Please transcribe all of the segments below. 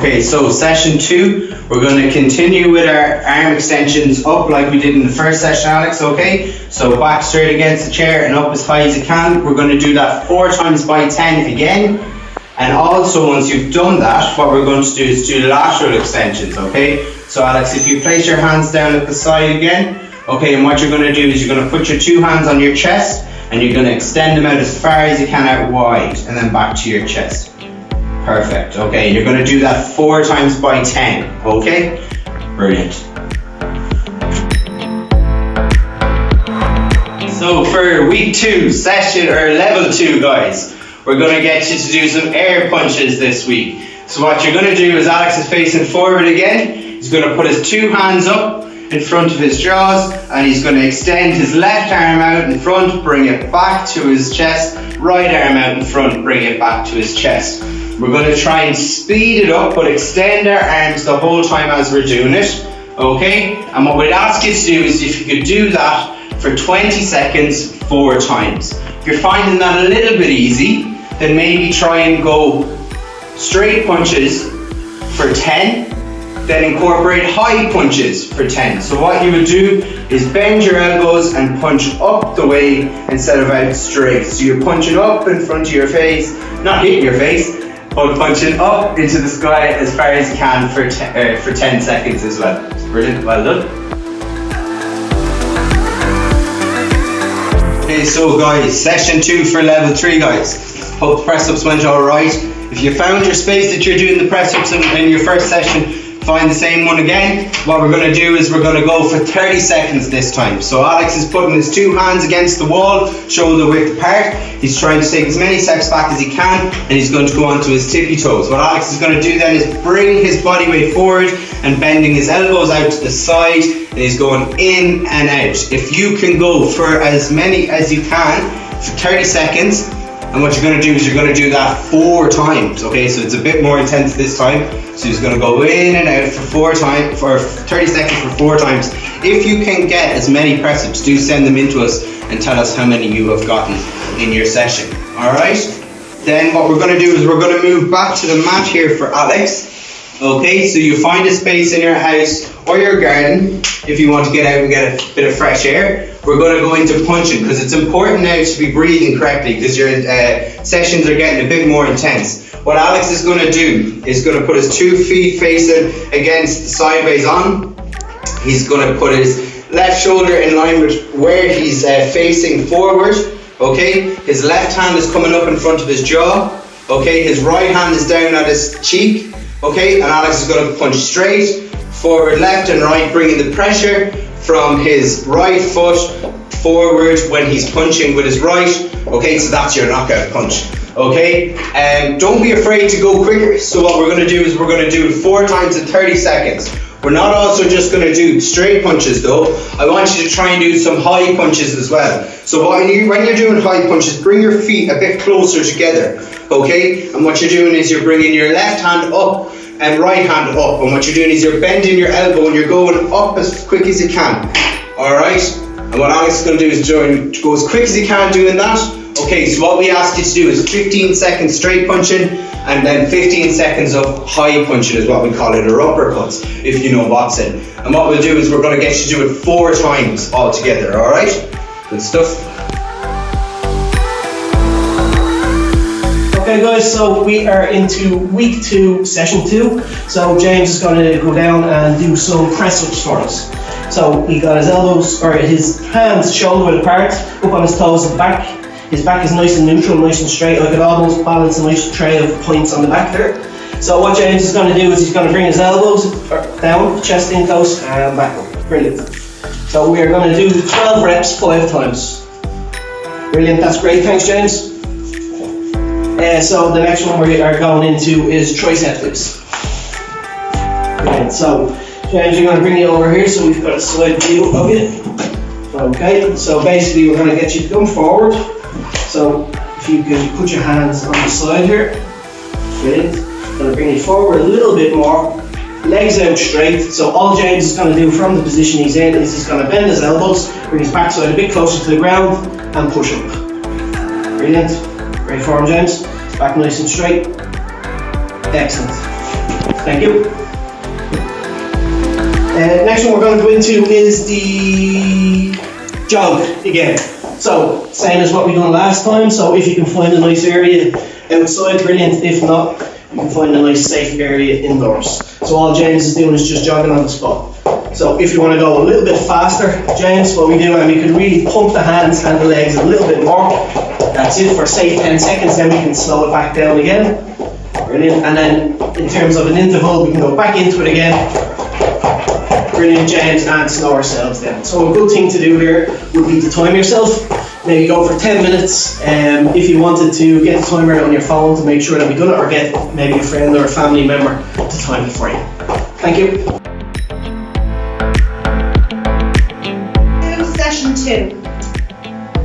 Okay, so session 2, we're going to continue with our arm extensions up like we did in the first session, Alex, okay? So back straight against the chair and up as high as you can. We're going to do that 4 times by 10 again. And also, once you've done that, what we're going to do is do lateral extensions, okay? So Alex, if you place your hands down at the side again, okay, and what you're going to do is you're going to put your 2 hands on your chest and you're going to extend them out as far as you can out wide and then back to your chest. Perfect, okay, you're going to do that 4 times by 10, okay? Brilliant. So for week 2, session or level 2, guys, we're going to get you to do some air punches this week. So what you're going to do is Alex is facing forward again. He's going to put his 2 hands up in front of his jaws and he's going to extend his left arm out in front, bring it back to his chest, right arm out in front, bring it back to his chest. We're going to try and speed it up but extend our arms the whole time as we're doing it, okay? And what we'd ask you to do is if you could do that for 20 seconds 4 times. If you're finding that a little bit easy, then maybe try and go straight punches for 10, then incorporate high punches for 10. So what you would do is bend your elbows and punch up the way instead of out straight. So you're punching up in front of your face, not hitting your face, but punching up into the sky as far as you can for 10 seconds as well. Brilliant, well done. Okay, so guys, session 2 for level 3, guys. Hope the press ups went alright. If you found your space that you're doing the press ups in your first session, find the same one again. What we're going to do is we're going to go for 30 seconds this time. So Alex is putting his 2 hands against the wall, shoulder width apart. He's trying to take as many steps back as he can and he's going to go onto his tippy toes. What Alex is going to do then is bring his body weight forward and bending his elbows out to the side and he's going in and out. If you can go for as many as you can for 30 seconds, and what you're going to do is you're going to do that 4 times, okay? So it's a bit more intense this time. So he's going to go in and out for 30 seconds for 4 times. If you can get as many press ups, do send them in to us and tell us how many you have gotten in your session, all right? Then what we're going to do is we're going to move back to the mat here for Alex. Okay, so you find a space in your house or your garden if you want to get out and get a bit of fresh air. We're going to go into punching because it's important now to be breathing correctly because your sessions are getting a bit more intense. What Alex is going to do is going to put his 2 feet facing against the sideways on. He's going to put his left shoulder in line with where he's facing forward. Okay, his left hand is coming up in front of his jaw. Okay, his right hand is down at his cheek. Okay, and Alex is going to punch straight, forward, left and right, bringing the pressure from his right foot forward when he's punching with his right. Okay, so that's your knockout punch. Okay, don't be afraid to go quicker. So what we're going to do is we're going to do it 4 times in 30 seconds. We're not also just going to do straight punches though. I want you to try and do some high punches as well. So when you're doing high punches, bring your feet a bit closer together. Okay, and what you're doing is you're bringing your left hand up and right hand up, and what you're doing is you're bending your elbow and you're going up as quick as you can. Alright, and what Alex is going to do is go as quick as you can doing that. Okay, so what we ask you to do is 15 seconds straight punching and then 15 seconds of high punching is what we call it, or uppercuts, if you know what's in. And what we'll do is we're going to get you to do it 4 times all together, alright? Good stuff. Okay guys, so we are into week 2, session 2. So James is going to go down and do some press ups for us. So he got his elbows, or his hands shoulder width apart, up on his toes and back. His back is nice and neutral, nice and straight. I could almost balance a nice tray of points on the back there. So what James is going to do is he's going to bring his elbows down, chest in close and back up. Brilliant. So we are going to do 12 reps 5 times. Brilliant, that's great, thanks James. So the next one we are going into is tricep dips. Brilliant. So James, you're going to bring you over here so we've got a side view of it. Okay, so basically we're going to get you to come forward. So if you can put your hands on the side here. Brilliant. Going to bring you forward a little bit more. Legs out straight. So all James is going to do from the position he's in is he's going to bend his elbows, bring his backside a bit closer to the ground and push up. Brilliant. Great form, James. Back nice and straight. Excellent. Thank you. Next one we're going to go into is the jog again. So, same as what we done last time. So if you can find a nice area outside, brilliant. If not, you can find a nice safe area indoors. So all James is doing is just jogging on the spot. So if you want to go a little bit faster, James, what we do, and we can really pump the hands and the legs a little bit more. That's it for say 10 seconds, then we can slow it back down again. Brilliant. And then in terms of an interval, we can go back into it again. Brilliant, James, and slow ourselves down. So a good thing to do here would be to time yourself. Maybe go for 10 minutes. If you wanted to get the timer on your phone to make sure that we've done it, or get maybe a friend or a family member to time it for you. Thank you. Session 2.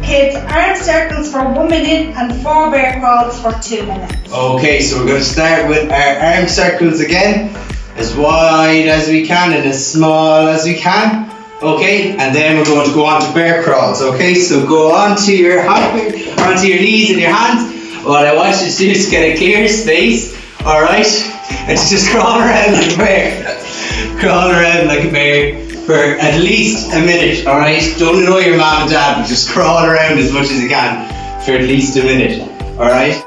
Kids, arm circles for 1 minute and 4 bear crawls for 2 minutes. Okay, so we're going to start with our arm circles again, as wide as we can and as small as we can. Okay, and then we're going to go on to bear crawls. Okay, so go onto your onto your knees and your hands. What I want you to do is get a clear space, alright? And just crawl around like a bear. Crawl around like a bear for at least a minute, alright? Don't annoy your mom and dad, but just crawl around as much as you can for at least a minute, alright?